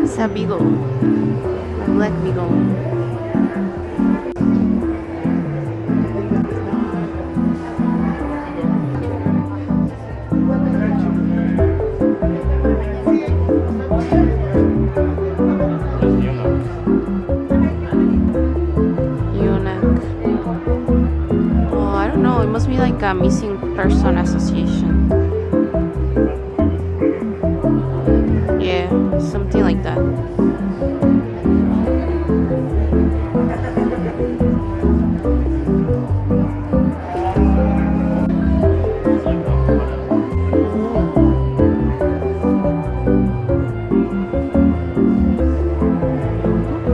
It's a beagle. A black beagle. Eunuch. Oh, I don't know. It must be like a missing person association. Yeah, something like that.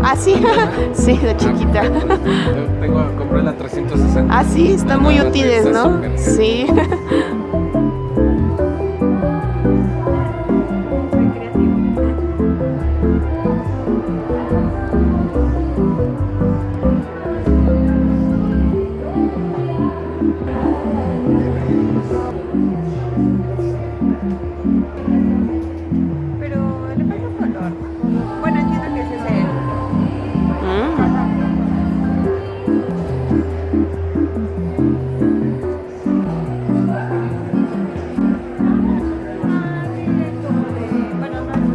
Ah, sí, sí, la chiquita. Compré la 360. Ah, sí, están muy útiles, ¿no? Sí. Pero le falta color. Bueno, entiendo que ese es el. Bueno, no es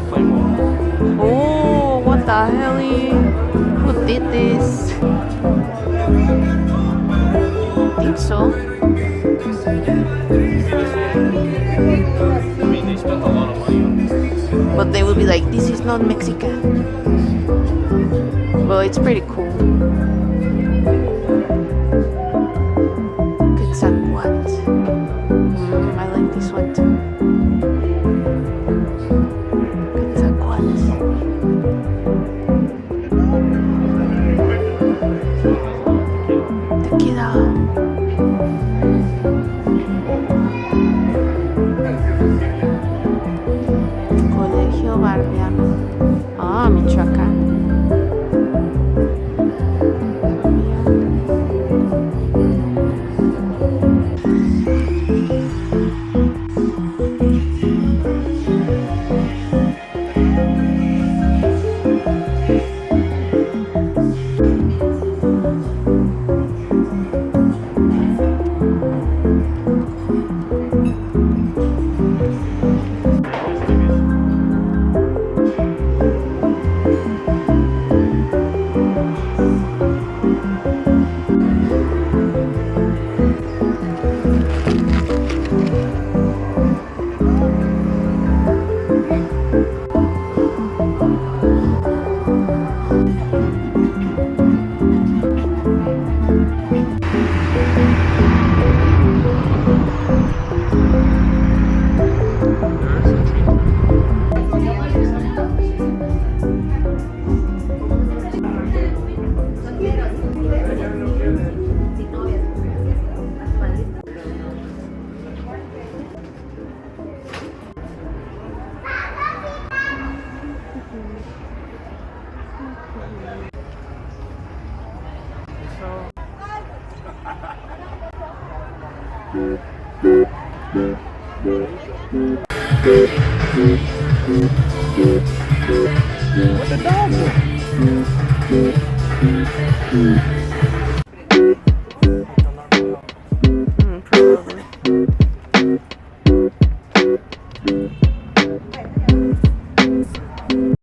fuego, es Oh, what the hell? Who did this? I think so. I mean, they spent a lot of money on this. But they will be like, this is not Mexican. Well, it's pretty cool. Quetzalcoatl. I like this one too. Quetzalcoatl. Tequila. Colegio Barbiano. Ah, Michoacán. What the dog?